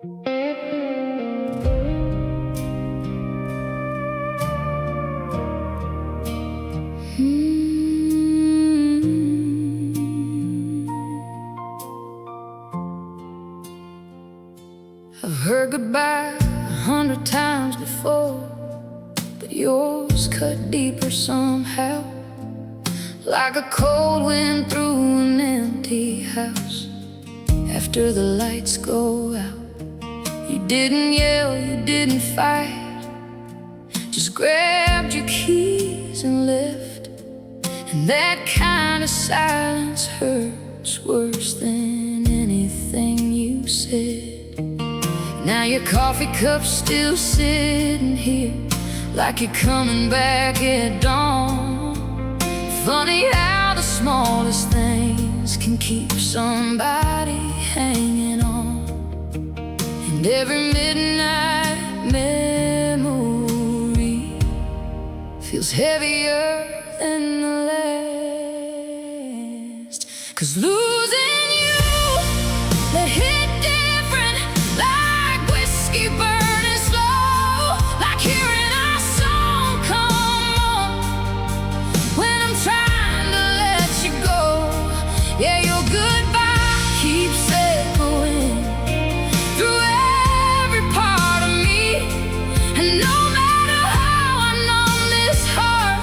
I've heard goodbye 100 times before, but yours cut deeper somehow, like a cold wind through an empty house. After the lights go out, you didn't yell, you didn't fight, just grabbed your keys and left. And that kind of silence hurts worse than anything you said. Now your coffee cup's still sitting here, like you're coming back at dawn. Funny how the smallest things can keep somebody hanging on. And every midnight memory feels heavier than the last. 'Cause losing you, that hit different, like whiskey burning slow, like hearing our song come on when I'm trying to let you go. Yeah, your goodbye keeps echoing through every part of me. And no matter how I numb this heart,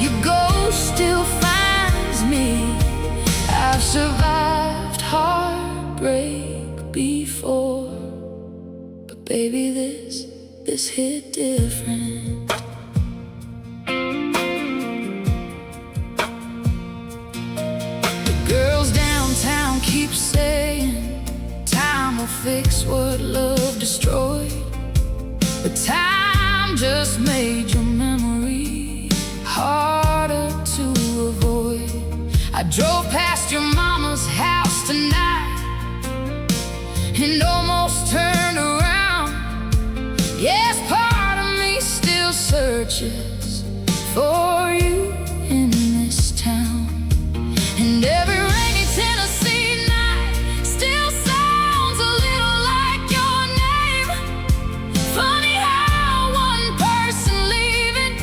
your ghost still finds me. I've survived heartbreak before, but baby, this hit different. The girls downtown keep saying time will fix what love destroyed, but time just made your memory harder to avoid. I drove past your mama's house tonight and almost turned around. Yes, part of me still searches for you in this town. And every rainy Tennessee night still sounds a little like your name. Funny how one person leaving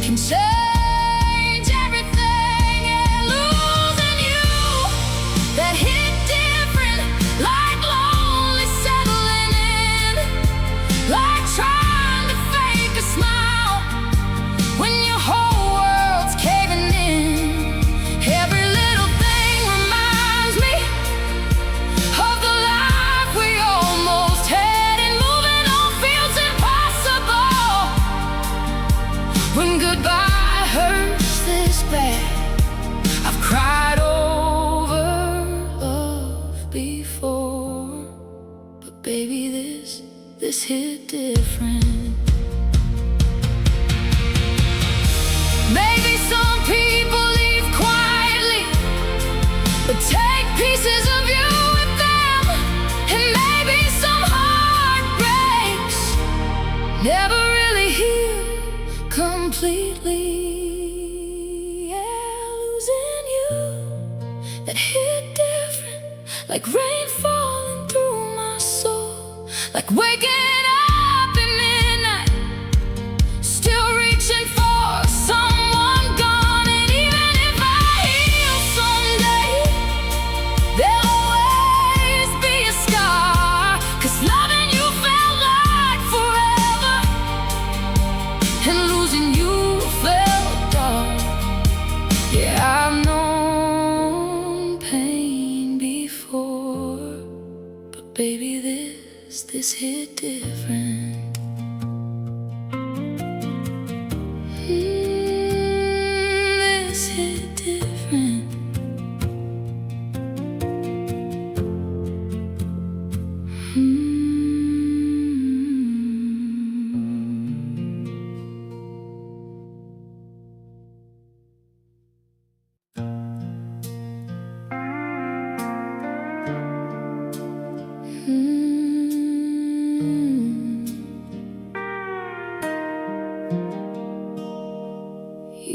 can change everything. And losing you, that hit different, like lonely settling in, like trying to fake a smile when your whole world's caving in. Every little thing reminds me of the life we almost had, and moving on feels impossible when goodbye hurts this bad. I've cried over love before, but baby, this hit different. Maybe some people leave quietly, but take pieces of you with them. And maybe some heartbreaks never really heal completely. Yeah, losing you, that hit different, like rain falling through my soul, like waking up at midnight, still reaching for someone gone. And even if I heal someday, there'll always be a scar, 'cause loving you felt like forever, and losing you felt dark. Yeah, I've known pain before, but baby, this hit different. This hit different.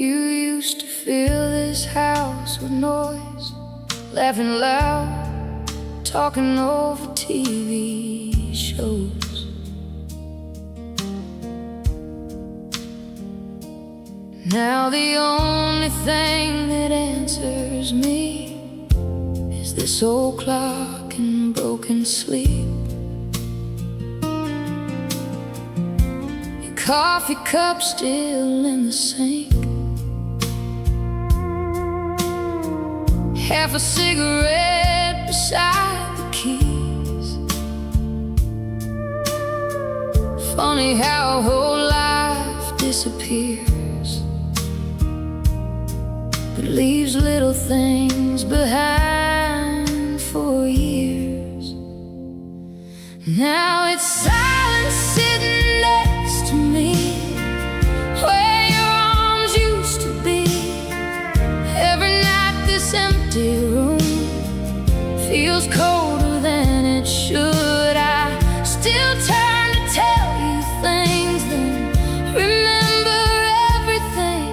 You used to fill this house with noise, laughing loud talking over TV shows. Now the only thing that answers me is this old clock and broken sleep. Your coffee cup still in the sink, half a cigarette beside the keys. Funny how a whole life disappears, but leaves little things behind for years. Now it's silence sitting next to me, where your arms used to be. Every night this empty room feels colder than it should. I still turn to tell you things, then remember everything.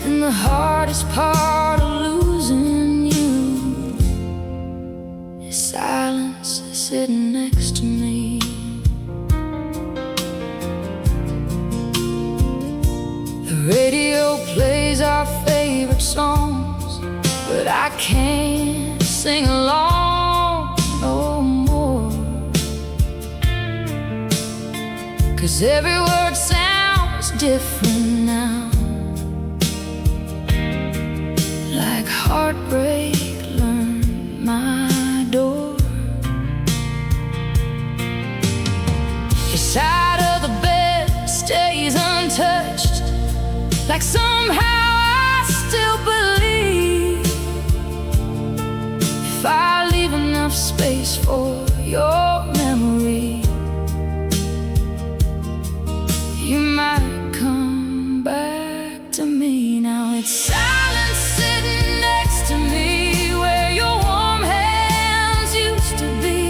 And the hardest part of losing you is silence sitting next to me. The radio plays our favorite songs, but I can't sing along no more, 'cause every word sounds different now, like heartbreak learned my door. Your side of the bed stays untouched, like somehow I still believe if I leave enough space for your memory, you might come back to me. Now it's silence sitting next to me, where your warm hands used to be.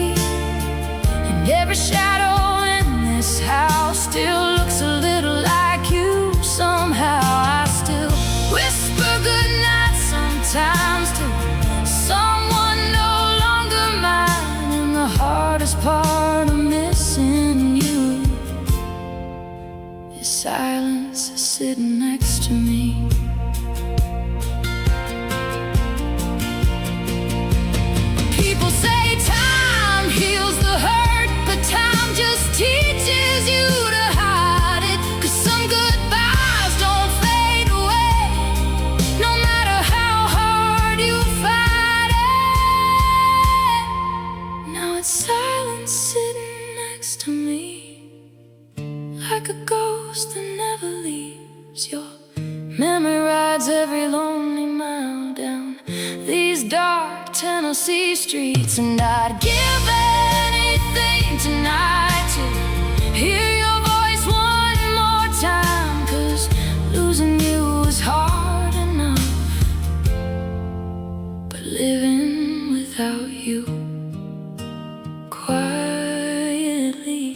And every shadow in this house still looks a little like you. Somehow I still whisper goodnight sometimes to someone no longer mine. And the hardest part of missing you is silence sitting next to me. People say time heals the hurt, but time just teaches you to hide it. 'Cause some goodbyes don't fade away, no matter how hard you fight it. Now it's silence sitting next to me, like a ghost that never leaves. Your memory rides every lonely mile down these dark Tennessee streets. And I'd give anything tonight to hear your voice one more time, 'cause losing you is hard enough, but living without you quietly,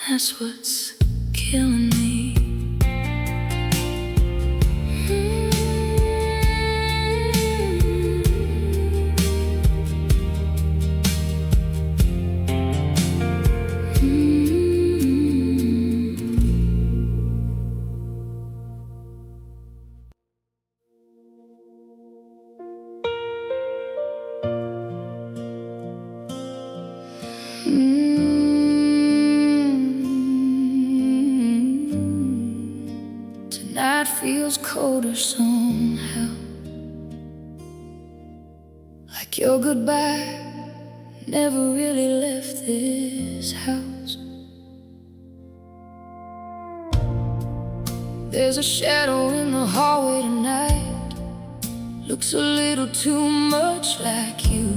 that's what's killing me. Tonight feels colder somehow, like your goodbye never really left this house. There's a shadow in the hallway tonight, looks a little too much like you.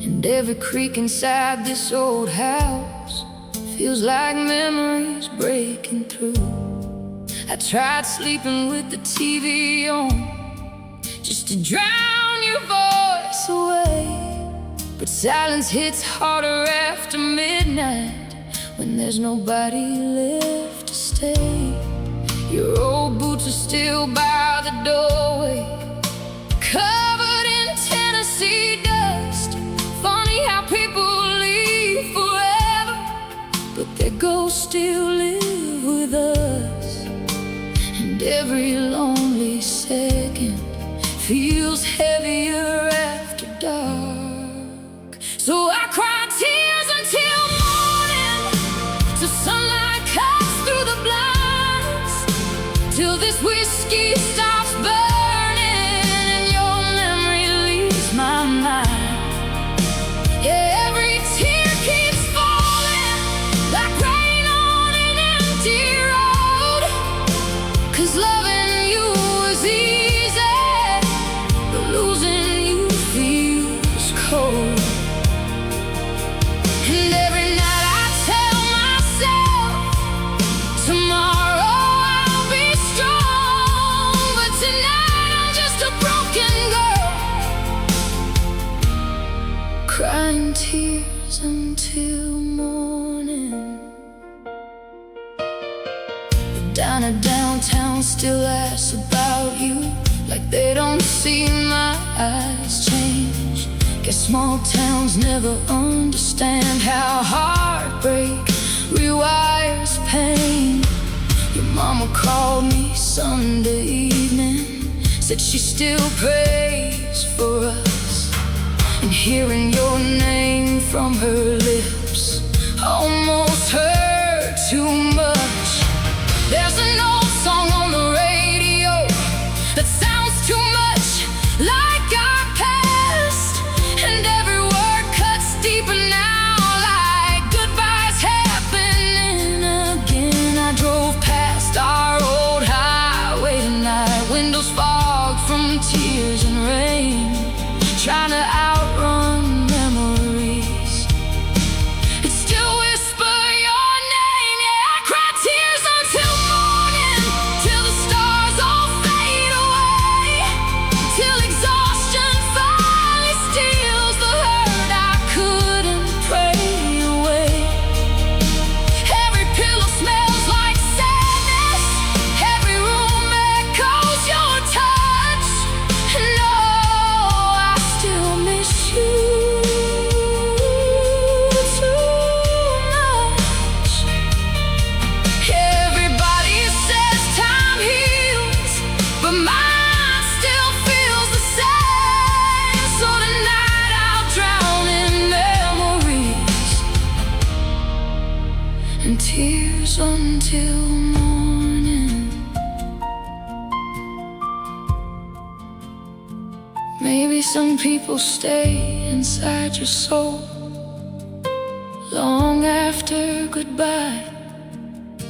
And every creak inside this old house feels like memories breaking through. I tried sleeping with the TV on, just to drown your voice away, but silence hits harder after midnight, when there's nobody left to stay. Your old boots are still by the doorway, covered in Tennessee ghosts still live with us, and every lonely second feels heavier after dark. So I cry tears until morning, till sunlight cuts through the blinds, till this whiskey stops burning and your memory leaves my mind. Yeah, every tear keeps falling like rain on an empty road, 'cause loving you was easy, but losing you feels cold. And every night I tell myself, tomorrow I'll be strong, but tonight I'm just a broken girl, crying tears until morning. Down at downtown still asks about you, like they don't see my eyes change. Guess small towns never understand how heartbreak rewires pain. Your mama called me Sunday evening, said she still prays for us, and hearing your name from her lips almost hurt too much. There's an old song on the radio that sounds too much like our past, and every word cuts deeper now, like goodbyes happening again. I drove past our old highway tonight, windows fogged from tears and rain, trying to outrun memories and still whisper your name. Yeah, I cry tears until morning, till the stars all fade away, till exhaustion finally steals the hurt I couldn't pray away. Every pillow smells like sadness, every room echoes your touch, and oh, I still miss you too much. Everybody says time heals, but mine still feels the same. So tonight I'll drown in memories and tears until morning. Maybe some people stay inside your soul long after goodbye.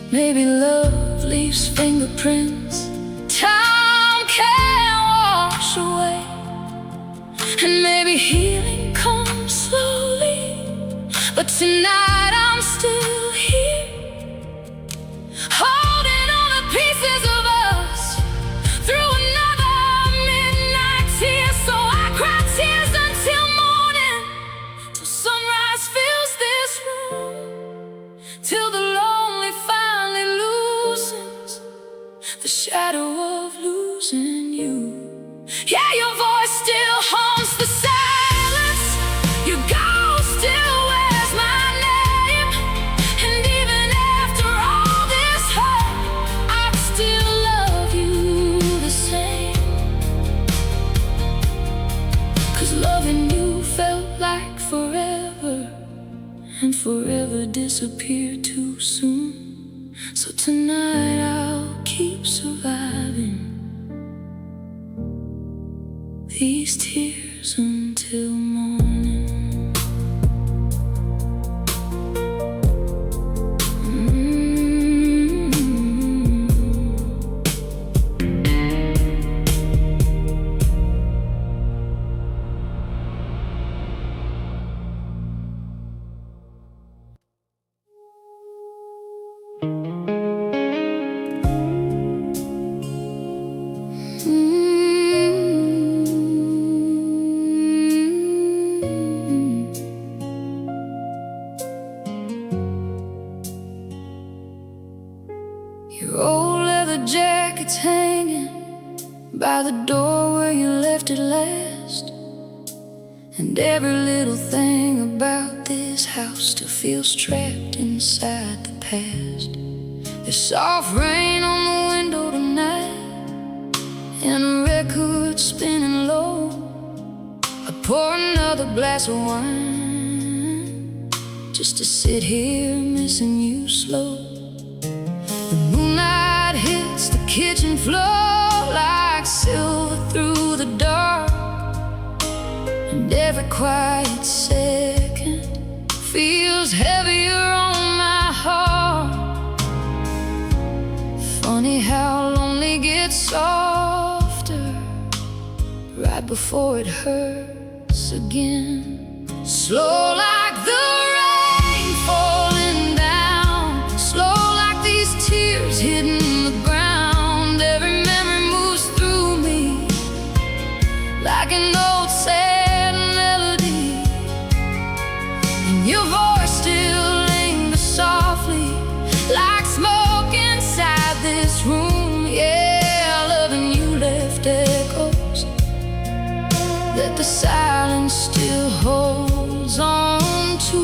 Maybe love leaves fingerprints time can't wash away, and maybe healing comes slowly, but tonight I'm still here, holding on to pieces of us through another midnight tear. So I cry tears until morning, till sunrise fills this room, till the lonely finally loosens the shadow of losing you. Yeah, your voice still haunts the silence, your ghost still wears my name, and even after all this hurt, I'd still love you the same. 'Cause loving you felt like forever, and forever disappeared too soon. So tonight I'll keep surviving these tears until morning. And every little thing about this house still feels trapped inside the past. There's soft rain on the window tonight, and a record spinning low. I pour another glass of wine just to sit here missing you slow. The moonlight hits the kitchen floor like silver through the dark, and every quiet second feels heavier on my heart. Funny how lonely gets softer right before it hurts again. Slow like the rain falling down, slow like these tears hitting the ground. Every memory moves through me like an old sad melody, and your voice still lingers softly like smoke inside this room. Yeah, loving you left echoes that the silence still holds on to.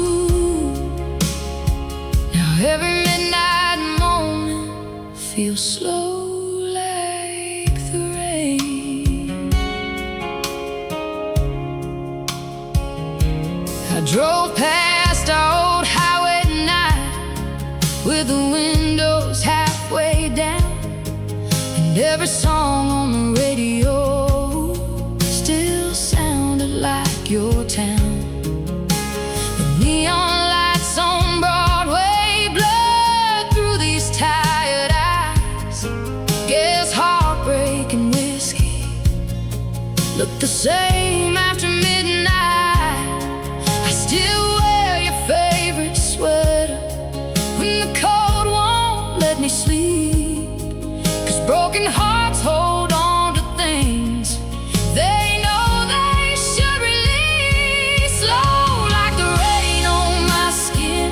Now every midnight moment feels slow like the rain. I drove past our old highway tonight with the windows halfway down, and every song on the radio still sounded like your town. The neon lights on Broadway blurred through these tired eyes. Guess heartbreak and whiskey look the same after midnight. I still wear your favorite sweater when the cold won't let me sleep, 'cause broken hearts hold on to things they know they should release. Slow like the rain on my skin,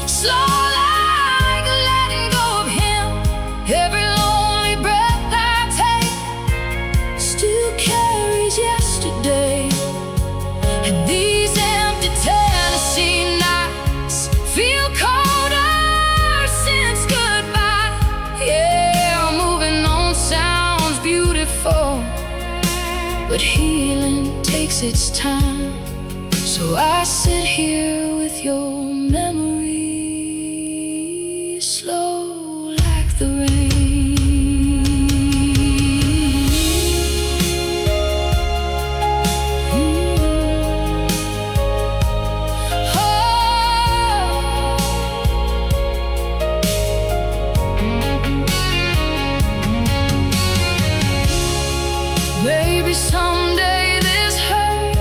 slow like letting go of him. Every lonely breath I take still carries yesterday, and these empty Tennessee nights feel colder since goodbye. Yeah, moving on sounds beautiful, but healing takes its time. So I sit here with your memory, slow like the rain. Maybe someday this hurt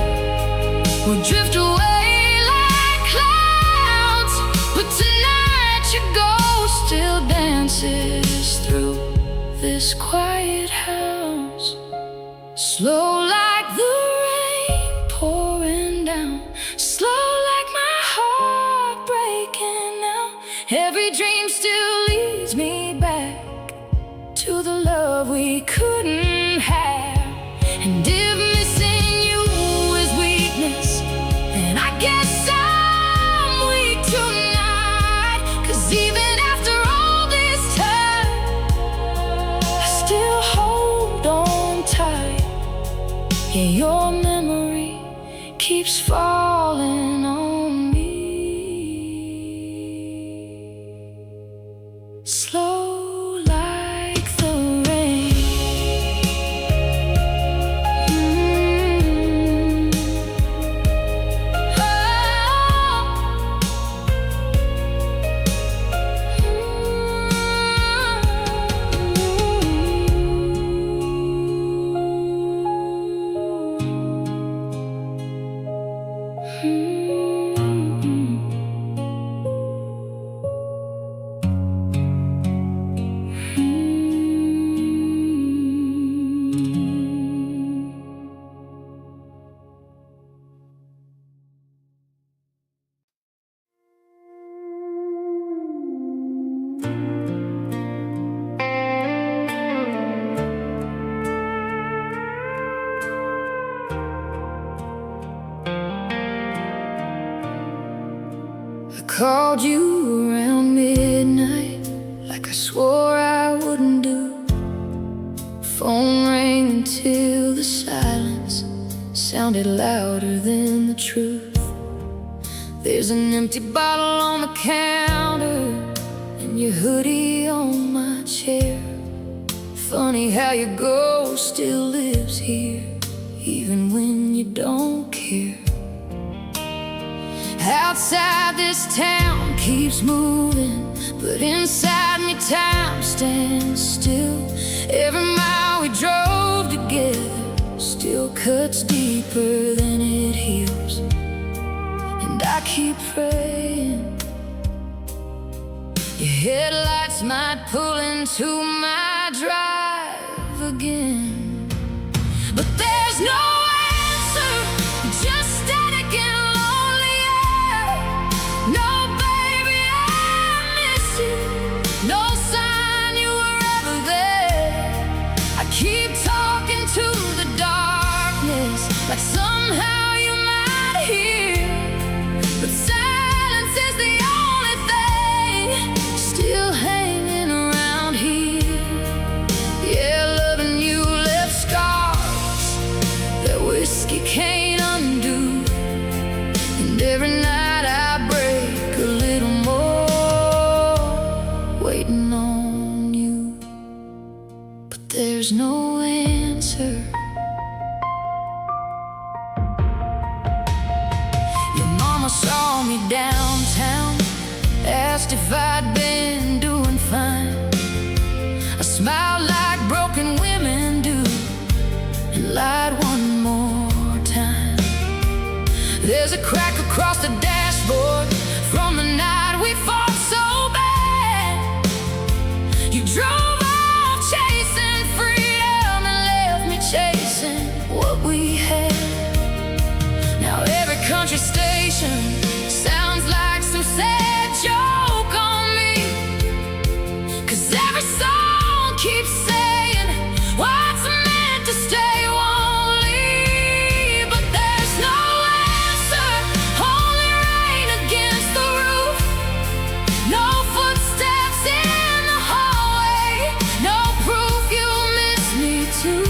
will drift away like clouds, but tonight your ghost still dances through this quiet house. Slow like the rain pouring down, slow like my heart breaking now. Every dream still leads me back to the love we couldn't have. And if missing you is weakness, then I guess I'm weak tonight. 'Cause even after all this time, I still hold on tight. Yeah, your memory keeps falling on me, slow like the rain. called you around midnight, like I swore I wouldn't do. Phone rang until the silence sounded louder than the truth. There's an empty bottle on the counter and your hoodie on my chair. Funny how your ghost still lives here, even when you don't care. Outside this town keeps moving, but inside me time stands still. Every mile we drove together still cuts deeper than it heals. And I keep praying your headlights might pull into my drive again. But there's no answer, just static and lonely air. No, baby, I miss you. No sign you were ever there. I keep talking to the darkness, like somehow you might hear. But silence is the only thing still hanging around here. Yeah, loving you left scars that whiskey can't undo. And every night I break a little more, waiting on you. But there's no answer. Your mama saw me downtown, asked if I'd been doing fine. I smiled like broken women do, and lied one more time. There's a crack across the dashboard from the night we fought so bad. You drove off chasing freedom and left me chasing what we had. Now every country station sounds like some sad joke on me, 'cause every song keeps saying what's meant to stay won't leave. But there's no answer, only rain against the roof. No footsteps in the hallway, no proof you'll miss me too.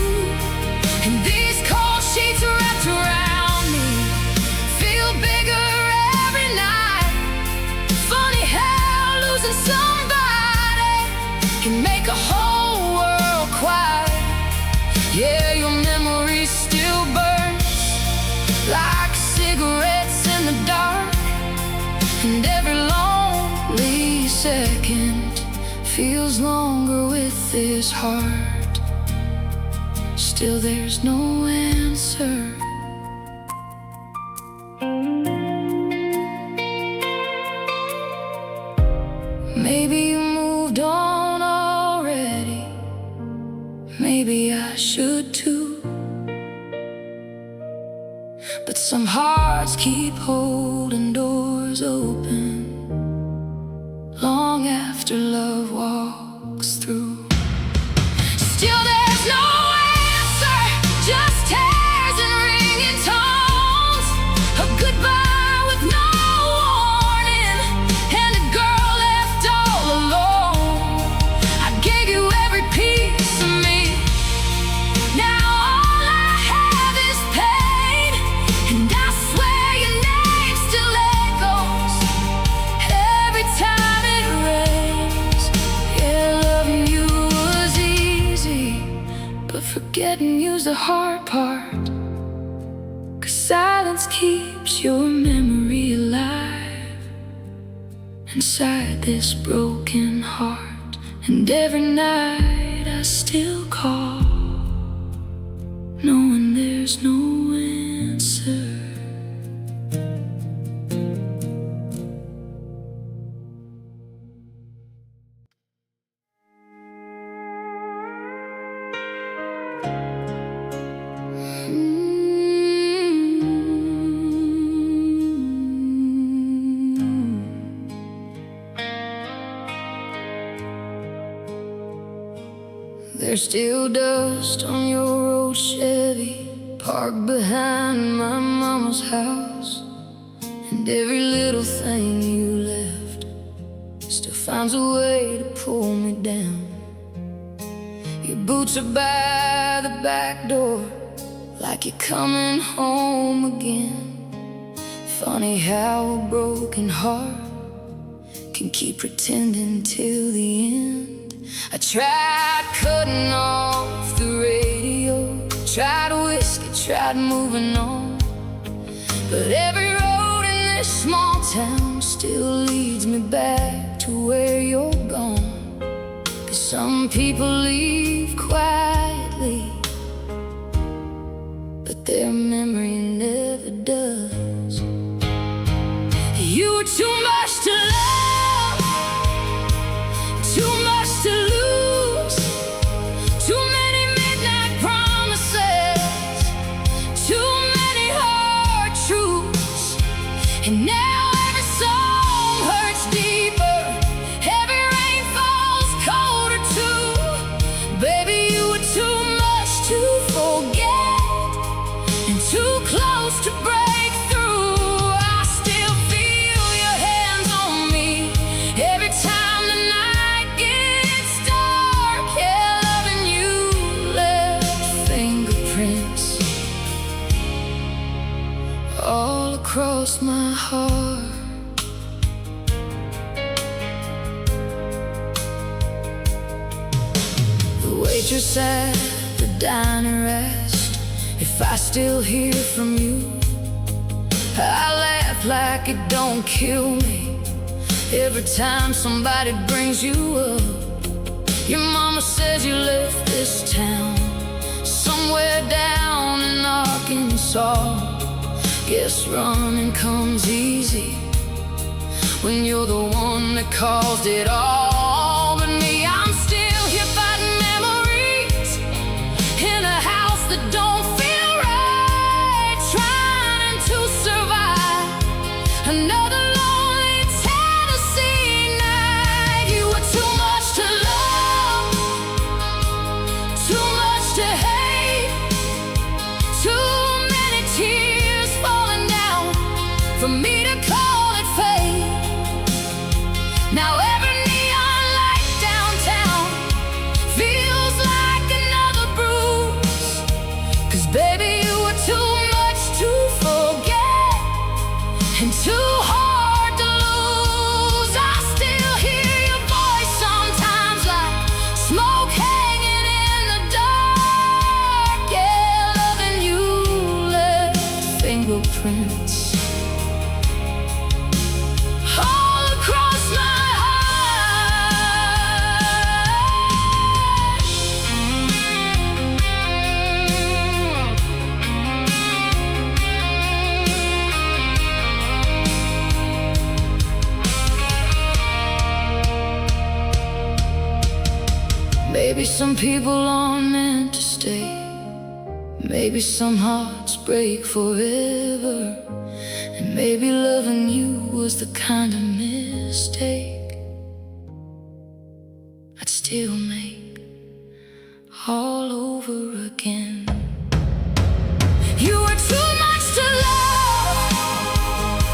And these cold sheets wrapped around me feel bigger every night. Funny how losing somebody can make a whole world quiet. Yeah, your memory still burns like cigarettes in the dark. And every lonely second feels longer with this heart. Still there's no answer. Maybe you moved on already, maybe I should too. But some hearts keep holding doors open long after love walks through. Still there's no answer, just tears and ringing tones. A goodbye with no warning, and a girl left all alone. I gave you every piece of me, now all I have is pain. And I swear your name still echoes every time it rains. Yeah, loving you was easy, but forgetting you's the hard part. 'Cause silence keeps your memory alive inside this broken heart. And every night I still call, knowing there's no answer. There's still dust on your old Chevy parked behind my mama's house. And every little thing you left finds a way to pull me down. Your boots are by the back door, like you're coming home again. Funny how a broken heart can keep pretending till the end. I tried cutting off the radio, tried whiskey, tried moving on, but every road in this small town still leads me back to where you're gone. 'Cause some people leave quietly, but their memory never does. You were too much to love, too much to lose, too many midnight promises, too many hard truths. And now every song hurts deeper, every rain falls colder too. Baby, you were too much to forget and too close to break through. I still feel your hands on me every time the night gets dark. Yeah, loving you left fingerprints all across my heart. The waitress at the diner asked if I still hear from you. I laugh like it don't kill me every time somebody brings you up. Your mama says you left this town somewhere down in Arkansas. Guess running comes easy when you're the one that caused it all. But me, I'm still here fighting memories in a house that don't feel right, trying to survive another lonely Tennessee night. You were too much to love, too much to hate, too many tears falling down for me to call it fate. Now every neon light downtown feels like another bruise. 'Cause baby, you were too much to forget and too hard to lose. I still hear your voice sometimes like smoke hanging in the dark. Yeah, loving you left fingerprints all across my Maybe some people aren't meant to stay. Maybe some hearts break forever. And maybe loving you was the kind of mistake I'd still make all over again. You were too much to love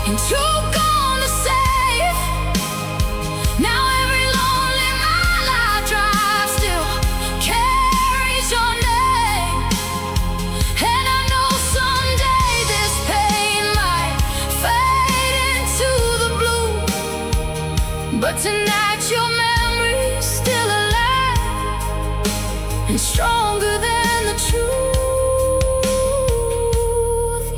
and too gone to save. Now every lonely mile I drive still carries your name. And I know someday this pain might fade into the blue, but tonight your memory's still alive and stronger than the truth.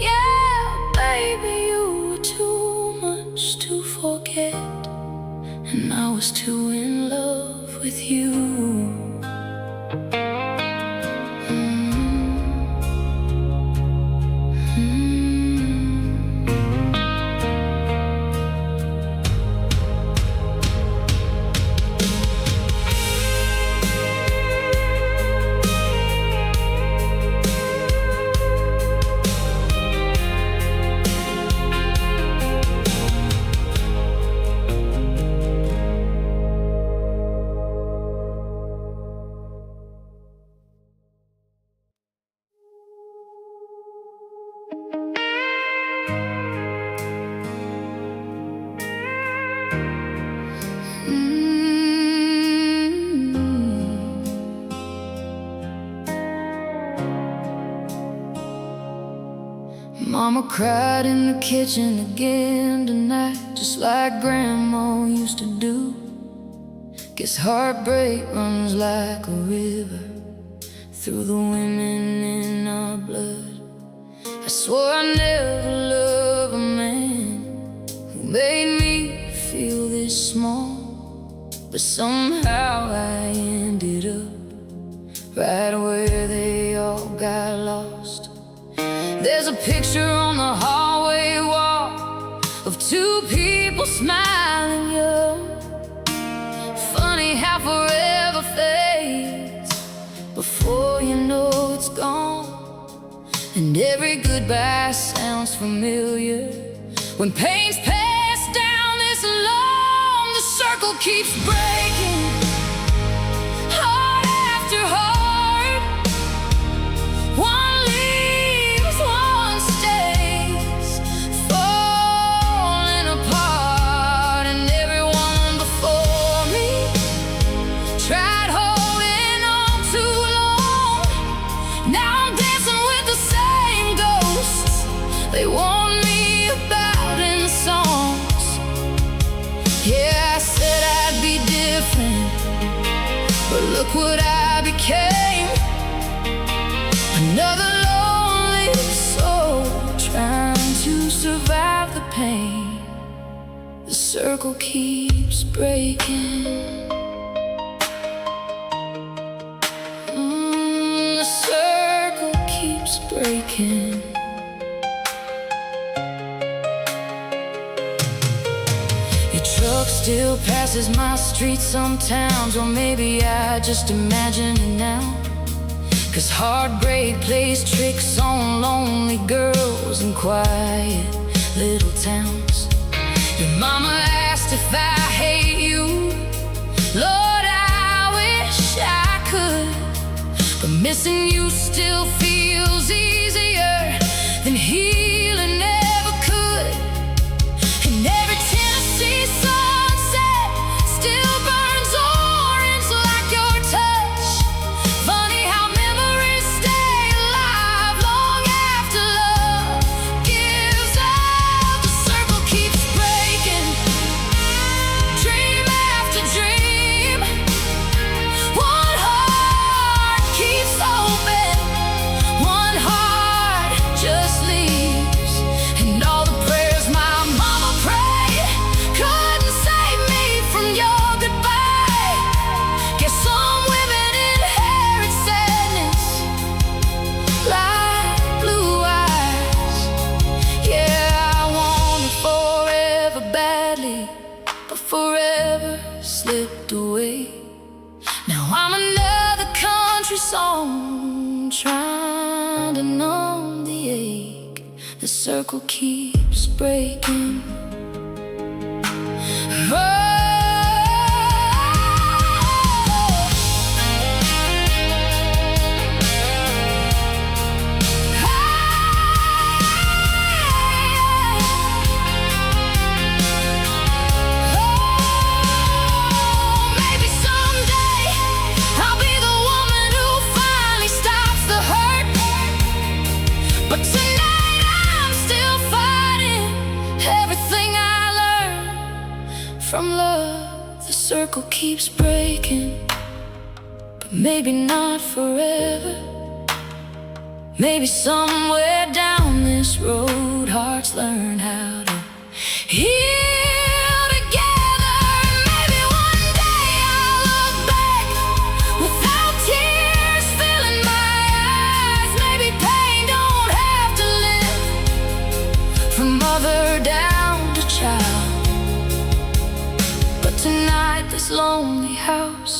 Yeah, baby, you were too much to forget, and I was too in love with you. Mama cried in the kitchen again tonight, just like Grandma used to do. Guess heartbreak runs like a river through the women in our blood. I swore I'd never love a man who made me feel this small, but somehow I ended up right where they all got lost. There's a picture on the hallway wall of two people smiling young. Funny how forever fades before you know it's gone. And every goodbye sounds familiar when pain's passed down this long. The circle keeps breaking, heart after heart. One leaves, one stays, falling apart. And everyone before me tried holding on too long. Now I'm dancing with the same ghosts they warned me about in the songs. Yeah, I said I'd be different, but look what I became. Another lonely soul trying to survive the pain. The circle keeps breaking. The circle keeps breaking. Your truck still passes my street sometimes, or maybe I just imagine it now. 'Cause heartbreak plays tricks on lonely girls in quiet little towns. Your mama asked if I hate you. Lord, I wish I could, but missing you still feels easier than healing ever could. And every Tennessee sunset still burns orange like your touch. Funny how memories stay alive long after love gives up. The circle keeps breaking, dream after dream. One heart keeps open, one heart just leaves. And all the prayers my mama prayed couldn't save me from your goodbye. Guess some women inherit sadness like blue eyes. Yeah, I wanted forever badly, but forever slipped away. Now I'm another country song trying to numb the ache. The circle keeps breaking. Maybe someday I'll be the woman who finally stops the hurt, but tonight I'm still fighting everything I learned from love. The circle keeps breaking, but maybe not forever. Maybe somewhere down this road hearts learn how to heal together. Maybe one day I'll look back without tears filling my eyes. Maybe pain don't have to live from mother down to child. But tonight this lonely house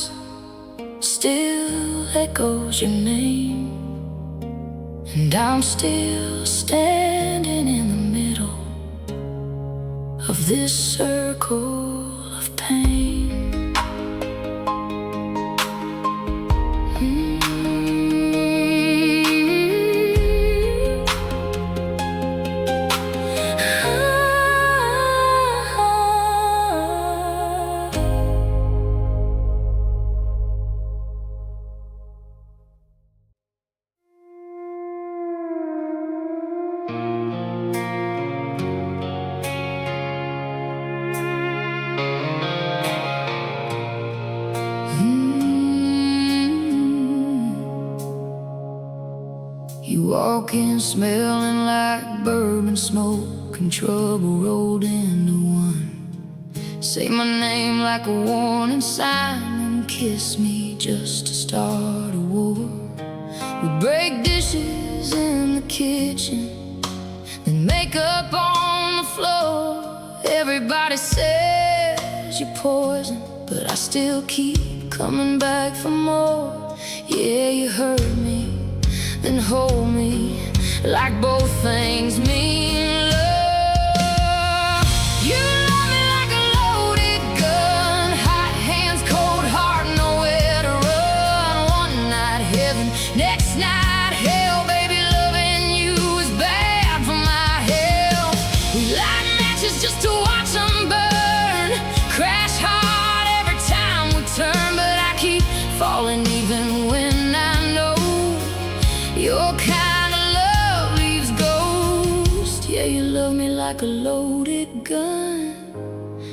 still echoes your name. And I'm still standing in the middle of this circle of pain. walking, smelling like bourbon smoke, and trouble rolled into one. Say my name like a warning sign and kiss me just to start a war. We break dishes in the kitchen, then make up on the floor. Everybody says you're poison, but I still keep coming back for more. Yeah, you hurt me, then hold me like both things mean love. You love me like a loaded gun, hot hands, cold heart, nowhere to run. One night heaven, next night hell, baby, loving you is bad for my health. We light matches just to watch them burn, crash hard every time we turn, but I keep falling even when I know your kind of love leaves ghosts. Yeah, you love me like a loaded gun,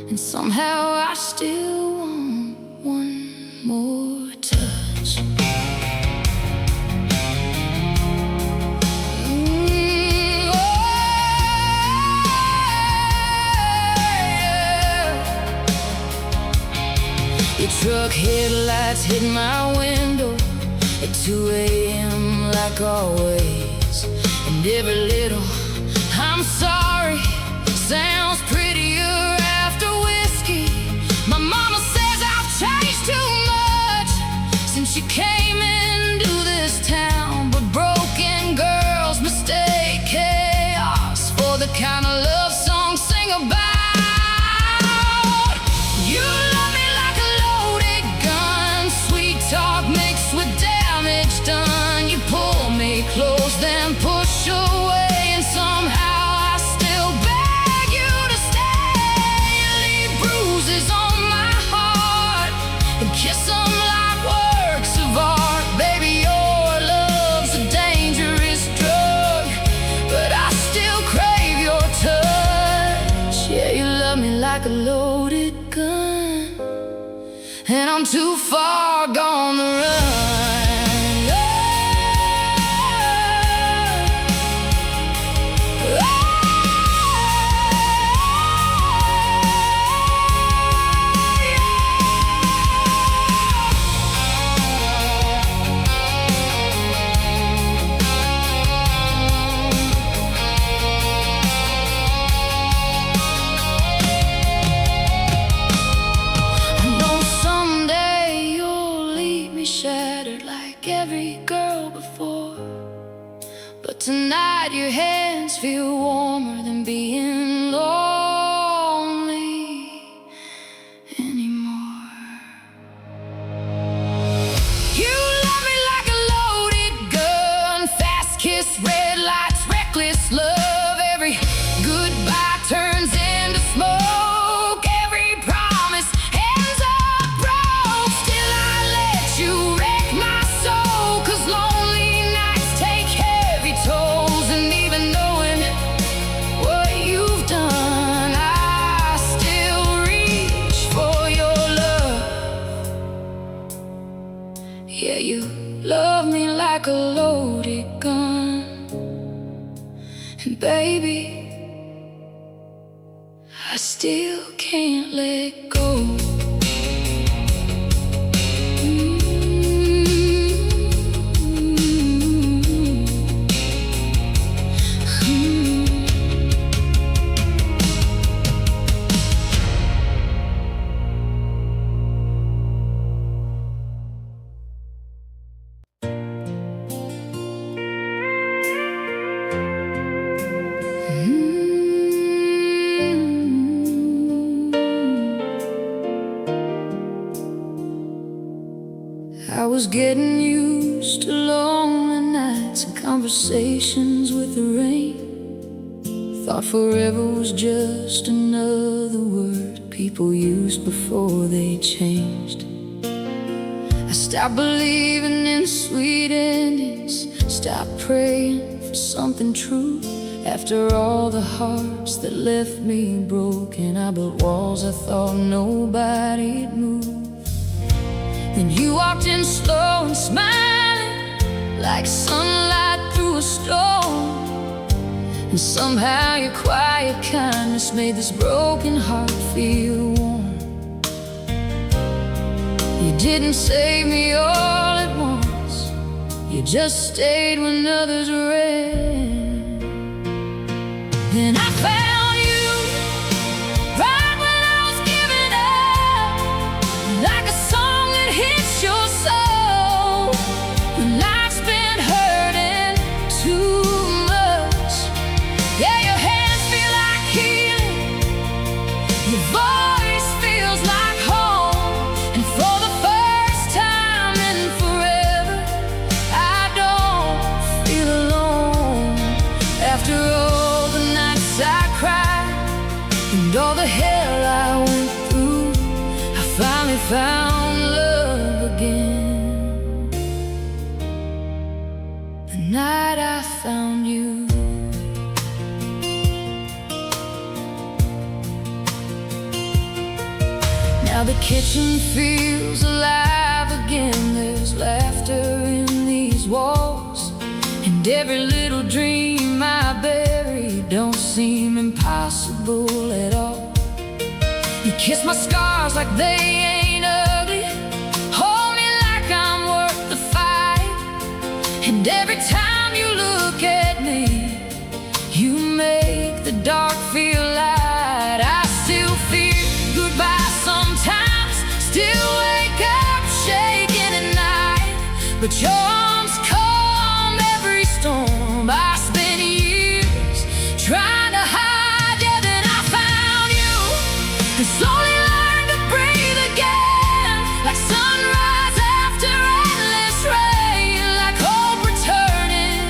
and somehow I still want one more touch. Your truck headlights hit my window at 2 a.m. like always, and every little I'm sorry sounds prettier after whiskey. My mama says I've changed too much since you came into this town, but broken girls mistake chaos for the kind of love songs sing about. You love me like a loaded gun, sweet talk mixed with damage done. You pull me close, then push away, and somehow I still beg you to stay. You leave bruises on my heart and kiss them like works of art. Baby, your love's a dangerous drug, but I still crave your touch. Yeah, you love me like a loaded gun, and I'm too far gone to run. Shattered like every girl before, but tonight your hands feel warmer than being lonely anymore. You love me like a loaded gun, fast kiss, red lights, reckless love. Every goodbye turns into smoke, every promise ends up broke. Still I let you wreck my soul, 'cause lonely nights take heavy tolls. And even knowing what you've done, I still reach for your love. Yeah, you love me like a loaded gun, and baby, I still can't let go. I was getting used to lonely nights and conversations with the rain. Thought forever was just another word people used before they changed. I stopped believing in sweet endings, stopped praying for something true. After all the hearts that left me broken, I built walls I thought nobody'd move. Then you walked in slow and smiling like sunlight through through a storm. And somehow your quiet kindness made this broken heart feel warm. You didn't save me all at once, you just stayed when others ran. Then I found you right when I was giving up, like a song that hits your soul when life's been hurting too much. Yeah, your hands feel like healing, your voice feels like home, and for the first time in forever, I don't feel alone. After all the nights I cried and all the hell I went through, I finally found love again. The night I found you. Now the kitchen feels alive again. There's laughter in these walls, and every little dream I buried don't seem impossible at all. You kiss my scars like they ain't ugly, hold me like I'm worth the fight. And every time you look at me, you make the dark feel light. I still fear goodbye sometimes, still wake up shaking at night, but your arms calm every storm. I spent years trying to hide, yeah, then I found you, and slowly learned to breathe again, like sunrise after endless rain, like hope returning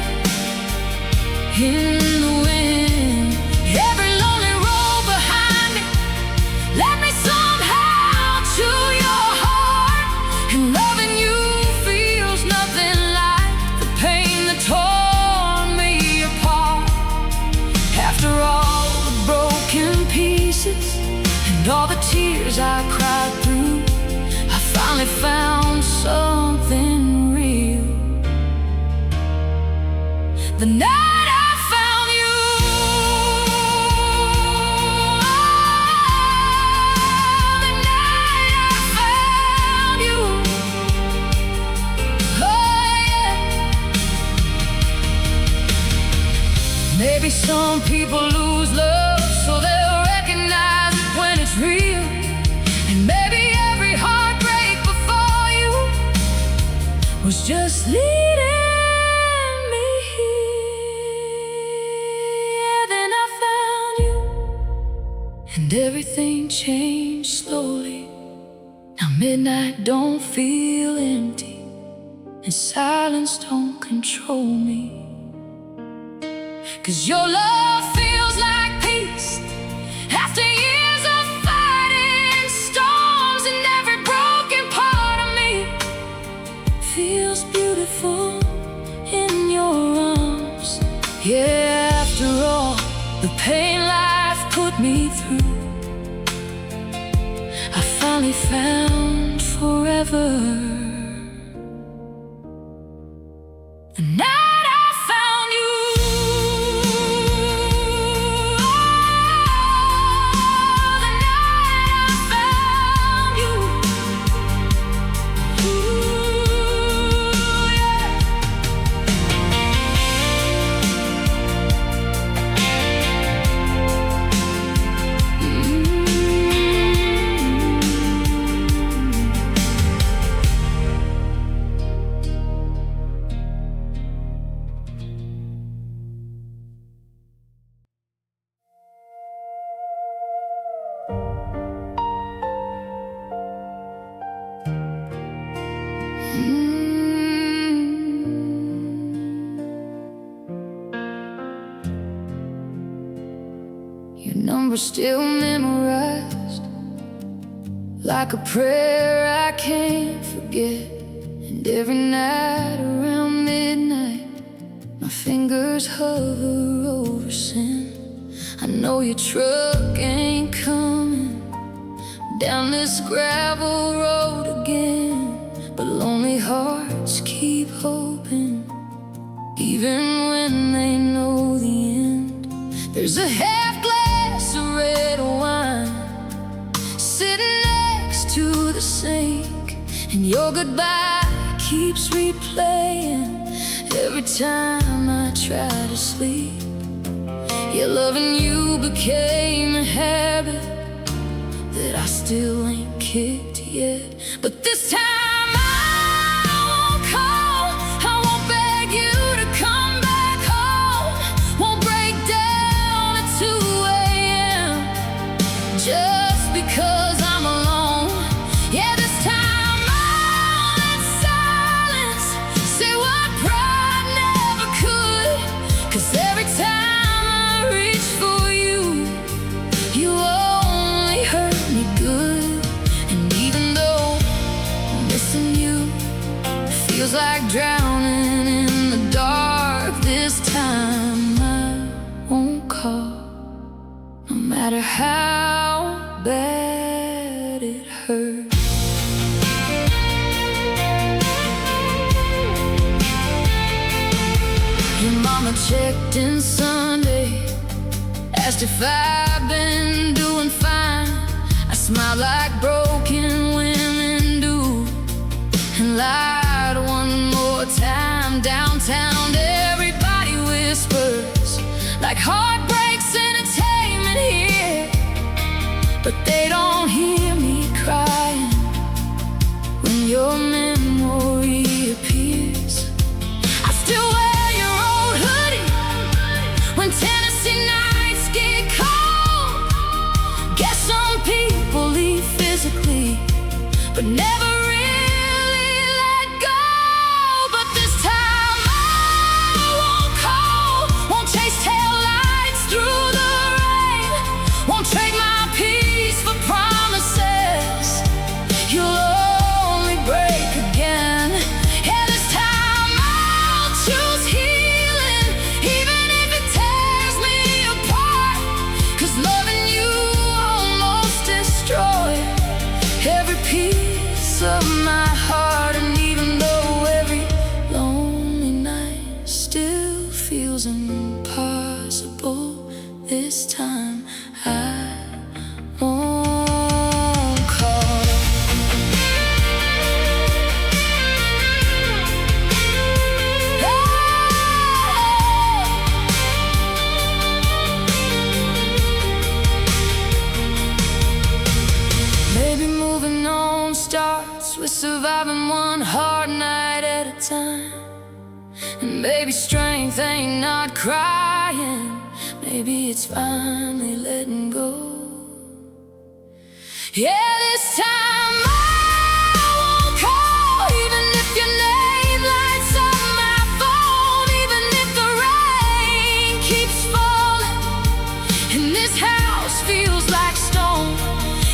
in the wind. Every lonely road behind me led me somehow to your heart, and loving you feels nothing like the pain that tore me apart. After all the broken pieces and all the tears I cried through, I finally found something real. The night I found you. The night I found you. Oh yeah. Maybe some people lose love so they'll recognize it when it's real. And maybe every heartbreak before you was just leading me here. Then I found you, and everything changed slowly. Now midnight don't feel empty, and silence don't control me. 'Cause your love feels like peace after years of fighting storms, and every broken part of me feels beautiful in your arms. Yeah, after all the pain life put me through, I finally found forever. The night I found you. The night I found you. Ooh, yeah. Your number still memorized, like a prayer I can't forget. And every night around midnight, my fingers hover over sin. I know your truck ain't coming down this gravel road again, but lonely hearts keep hoping, even even when they know the end. There's a half glass of red wine sitting next to the sink, and your goodbye keeps replaying every time I try to sleep. Your loving you became a habit that I still ain't kicked yet. But this time I won't call, I won't beg you to come back home, won't break down at 2 a.m. just because I'm alone. Yeah, this time I'll let silence say what pride never could. 'Cause every time I reach for you, you only hurt me good. And even though missing you feels like drowning in the dark, this time I won't call, no matter how bad it hurts. Your mama checked in Sunday, asked if I've been doing fine. I smiled like broken women do, and lied one more time. Downtown everybody whispers like Heartbreak's entertainment here, but they don't hear me crying when your memory appears. I still wear your old hoodie when Tennessee nights get cold. Guess some people leave physically, but never really let go. But this time I won't call, won't chase taillights through the rain, won't trade my peace for promises you'll only break again. Yeah, this time I'll choose healing, even if it tears me apart. 'Cause loving you almost destroyed every piece of my heart. And even though every lonely night still feels impossible, this time I won't call. Maybe moving on starts with surviving one hard night at a time. And maybe strength ain't not crying, maybe it's finally letting go. Yeah, this time I won't call, even if your name lights up my phone, even if the rain keeps falling and this house feels like stone.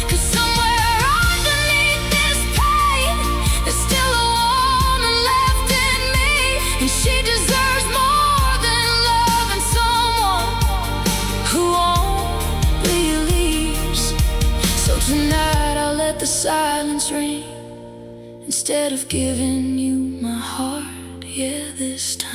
'Cause somewhere underneath this pain, there's still a woman left in me, and she deserves more than loving someone who only leaves. So tonight I'll let the silence ring instead of giving you my heart. Yeah, this time